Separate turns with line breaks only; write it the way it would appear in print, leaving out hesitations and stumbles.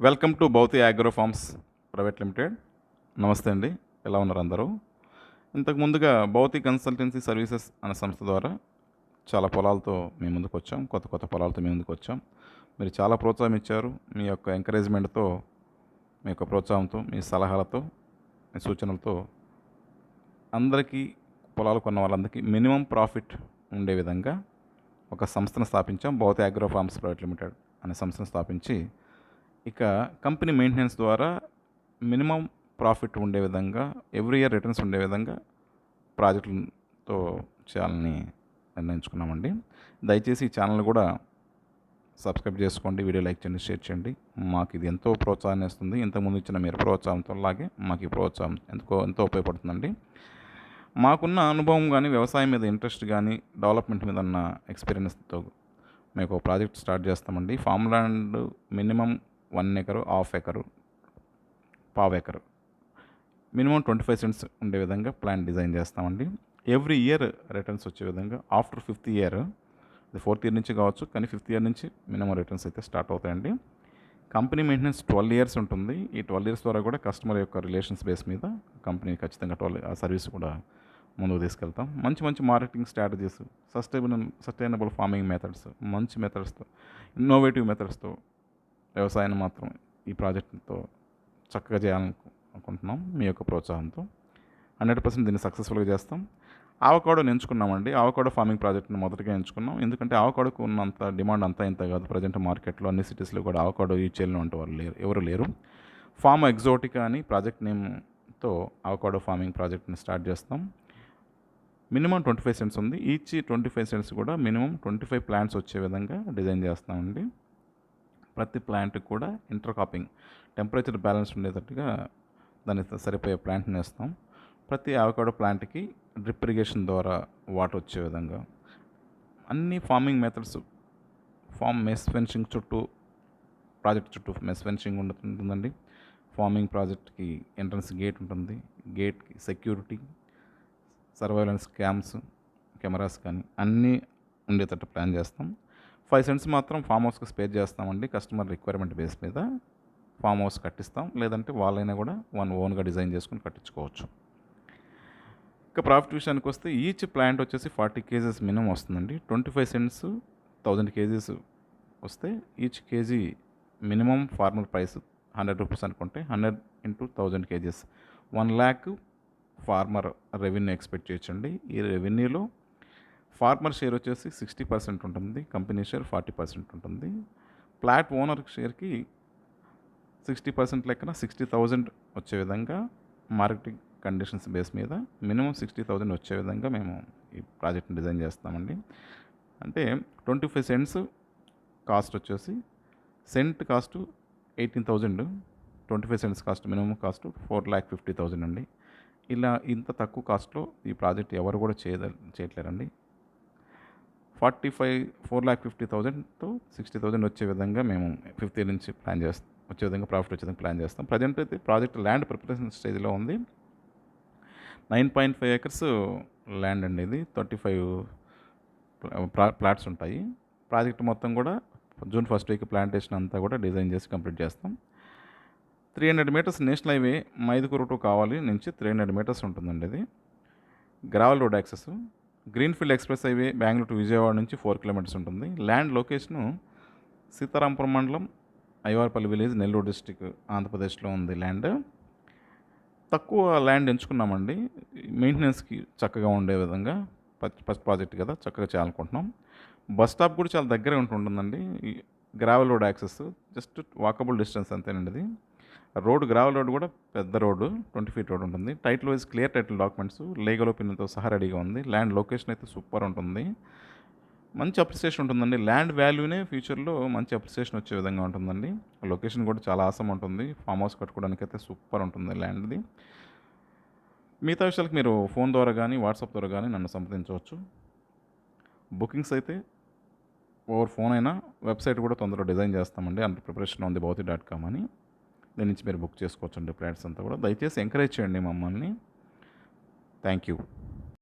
Welcome to భౌతి agro forms private limited. నమస్తే అండి, ఎలా ఉన్నారు అందరూ? ఇంతకు ముందుగా భౌతి కన్సల్టెన్సీ సర్వీసెస్ అనే సంస్థ ద్వారా చాలా పొలాలతో మీ ముందుకు వచ్చాం, కొత్త కొత్త పొలాలతో మీ ముందుకు వచ్చాం. మీరు చాలా ప్రోత్సాహం ఇచ్చారు. మీ యొక్క ఎంకరేజ్మెంట్తో, మీ యొక్క ప్రోత్సాహంతో, మీ సలహాలతో, మీ సూచనలతో అందరికీ, పొలాలు కొన్న వాళ్ళందరికీ మినిమం ప్రాఫిట్ ఉండే విధంగా ఒక సంస్థను స్థాపించాం. భౌతి అగ్రో ఫార్మ్స్ ప్రైవేట్ లిమిటెడ్ అనే సంస్థను స్థాపించి ఇక కంపెనీ మెయింటెనెన్స్ ద్వారా మినిమం ప్రాఫిట్ ఉండే విధంగా, ఎవ్రీ ఇయర్ రిటర్న్స్ ఉండే విధంగా ప్రాజెక్టులతో చేయాలని నిర్ణయించుకున్నామండి. దయచేసి ఈ ఛానల్ కూడా సబ్స్క్రైబ్ చేసుకోండి, వీడియో లైక్ చేయండి, షేర్ చేయండి. మాకు ఇది ఎంతో ప్రోత్సాహాన్ని ఇస్తుంది. ఇంతకుముందు ఇచ్చిన మీరు ప్రోత్సాహంతో లాగే మాకు ఈ ప్రోత్సాహం ఎంతో ఉపయోగపడుతుందండి. మాకున్న అనుభవం కానీ, వ్యవసాయం మీద ఇంట్రెస్ట్ కానీ, డెవలప్మెంట్ మీద ఉన్న ఎక్స్పీరియన్స్తో మేము ఒక ప్రాజెక్ట్ స్టార్ట్ చేస్తామండి. Farm land minimum 1 acre, half acre, పావు ఎకరు, మినిమం 25 సెంట్స్ ఉండే విధంగా ప్లాన్ డిజైన్ చేస్తామండి. ఎవ్రీ ఇయర్ రిటర్న్స్ వచ్చే విధంగా ఆఫ్టర్ 5th ఇయర్, అది 4th ఇయర్ నుంచి కావచ్చు, కానీ 5th ఇయర్ నుంచి మినిమం రిటర్న్స్ అయితే స్టార్ట్ అవుతాయండి. కంపెనీ మెయింటెనెన్స్ 12 ఇయర్స్ ఉంటుంది. ఈ 12 ఇయర్స్ ద్వారా కూడా కస్టమర్ యొక్క రిలేషన్స్ బేస్ మీద కంపెనీ ఖచ్చితంగా ఆ సర్వీస్ కూడా ముందుకు తీసుకెళ్తాం. మంచి మంచి marketing strategies, sustainable farming methods, మంచి మెథడ్స్తో, ఇన్నోవేటివ్ మెథడ్స్తో వ్యవసాయాన్ని మాత్రం ఈ ప్రాజెక్టుతో చక్కగా చేయాలనుకుంటున్నాం. మీ యొక్క ప్రోత్సాహంతో 100% దీన్ని సక్సెస్ఫుల్గా చేస్తాం. ఆవకాడోని ఎంచుకున్నామండి. ఆవకాడో ఫార్మింగ్ ప్రాజెక్ట్ని మొదటిగా ఎంచుకున్నాం. ఎందుకంటే ఆవకాడోకు ఉన్నంత డిమాండ్ అంతా ఇంత కాదు. ప్రజెంట్ మార్కెట్లో అన్ని సిటీస్లో కూడా ఆవకాడో యూజ్ చేయలేని అంటే వాళ్ళు ఎవరు లేరు. ఫార్మ్ ఎగ్జోటికా అని ప్రాజెక్ట్ నేమ్తో ఆవకాడో ఫార్మింగ్ ప్రాజెక్ట్ని స్టార్ట్ చేస్తాం. మినిమం 25 సెంట్స్ ఉంది. ఈచ్ 25 సెంట్స్ కూడా మినిమం 25 ప్లాంట్స్ వచ్చే విధంగా డిజైన్ చేస్తామండి. ప్రతి ప్లాంట్కి కూడా ఇంటర్కాపింగ్, టెంపరేచర్ బ్యాలెన్స్ ఉండేటట్టుగా దానికి సరిపోయే ప్లాంట్ని వేస్తాం. ప్రతి ఆవకాడో ప్లాంట్కి డ్రిప్ ఇరిగేషన్ ద్వారా వాటర్ వచ్చే విధంగా అన్ని ఫార్మింగ్ మెథడ్స్, మెస్ ఫెన్సింగ్ చుట్టూ, ప్రాజెక్ట్ చుట్టూ మెస్ ఫెన్సింగ్ ఉంటుందండి. ఫార్మింగ్ ప్రాజెక్ట్కి ఎంట్రన్స్ గేట్ ఉంటుంది. గేట్కి సెక్యూరిటీ, సర్వైలెన్స్ కెమెరాస్ కానీ అన్నీ ఉండేటట్టు ప్లాన్ చేస్తాం. 5 సెంట్స్ మాత్రం ఫామ్ హౌస్కి స్పేర్ చేస్తామండి. కస్టమర్ రిక్వైర్మెంట్ బేస్ మీద ఫామ్ హౌస్ కట్టిస్తాం, లేదంటే వాళ్ళైనా కూడా ఓన్గా డిజైన్ చేసుకుని కట్టించుకోవచ్చు. ఇక ప్రాఫిట్ విషయానికి వస్తే ఈచ్ ప్లాంట్ వచ్చేసి 40 kgs మినిమం వస్తుందండి. 25 సెంట్స్ 1000 kgs వస్తే each kg minimum farmer price 100 rupees అనుకుంటే 100 × 1000 kgs 1 lakh farmer revenue expect చేయొచ్చండి. ఈ రెవెన్యూలో ఫార్మర్ షేర్ వచ్చేసి 60% ఉంటుంది, కంపెనీ షేర్ 40% ఉంటుంది. ప్లాట్ ఓనర్ షేర్కి 60% లెక్కన 60,000 వచ్చే విధంగా మార్కెటింగ్ కండిషన్స్ బేస్ మీద మినిమం 60,000 వచ్చే విధంగా మేము ఈ ప్రాజెక్ట్ని డిజైన్ చేస్తామండి. అంటే 25 సెంట్స్ కాస్ట్ వచ్చేసి, cent cost 18,000, 25 cents cost minimum cost 4,50,000 అండి. ఇలా ఇంత తక్కువ కాస్ట్లో ఈ ప్రాజెక్ట్ ఎవరు కూడా చేయట్లేరండి. 4,50,000 to 60,000 వచ్చే విధంగా మేము 5th ఇయర్ నుంచి ప్లాన్ చేస్తాం, వచ్చే విధంగా ప్రాఫిట్ వచ్చే విధంగా ప్లాన్ చేస్తాం. ప్రజెంట్ అయితే ప్రాజెక్ట్ ల్యాండ్ ప్రిపరేషన్ స్టేజ్లో ఉంది. 9.5 acres ల్యాండ్ అండి. ఇది 35 ప్లాట్స్ ఉంటాయి. ప్రాజెక్ట్ మొత్తం కూడా June 1st వీక్ ప్లాంటేషన్ అంతా కూడా డిజైన్ చేసి కంప్లీట్ చేస్తాం. 300 meters national highway Mydukur to కావాలి నుంచి 300 meters ఉంటుందండి. ఇది gravel road access. Greenfield express highway Bengaluru to Vijayawada నుంచి 4 kilometers ఉంటుంది. ల్యాండ్ లొకేషను సీతారాంపురం మండలం, అయ్యవారపల్లి విలేజ్, నెల్లూరు డిస్టిక్, ఆంధ్రప్రదేశ్లో ఉంది. ల్యాండ్ తక్కువ ల్యాండ్ ఎంచుకున్నామండి. మెయింటెనెన్స్కి చక్కగా ఉండే విధంగా, ఫస్ట్ ప్రాజెక్ట్ కదా, చక్కగా చేయాలనుకుంటున్నాం. బస్ స్టాప్ కూడా చాలా దగ్గరే ఉంటుందండి. Gravel road access just walkable distance అంతేనండి. ఇది రోడ్, గ్రావెల్ రోడ్ కూడా పెద్ద రోడ్డు, 20 feet రోడ్ ఉంటుంది. Title wise clear title documents legal ఒపీనియన్తో సహా రెడీగా ఉంది. ల్యాండ్ లొకేషన్ అయితే సూపర్ ఉంటుంది. మంచి అప్రిసియేషన్ ఉంటుందండి. ల్యాండ్ వాల్యూనే ఫ్యూచర్లో మంచి అప్రిసియేషన్ వచ్చే విధంగా ఉంటుందండి. లొకేషన్ కూడా చాలా ఆసం ఉంటుంది. ఫామ్ హౌస్ కట్టుకోవడానికి అయితే సూపర్ ఉంటుంది ల్యాండ్ది. మిగతా విషయాలకు మీరు ఫోన్ ద్వారా కానీ, వాట్సాప్ ద్వారా కానీ నన్ను సంప్రదించవచ్చు. బుకింగ్స్ అయితే ఓవర్ ఫోన్ అయినా, వెబ్సైట్ కూడా తొందరగా డిజైన్ చేస్తామండి. అండర్ ప్రిపరేషన్ ఉంది భౌతి.com అని. దీని నుంచి మీరు బుక్ చేసుకోవచ్చండి. ప్లాట్స్ అంతా కూడా దయచేసి ఎంకరేజ్ చేయండి మమ్మల్ని. Thank you.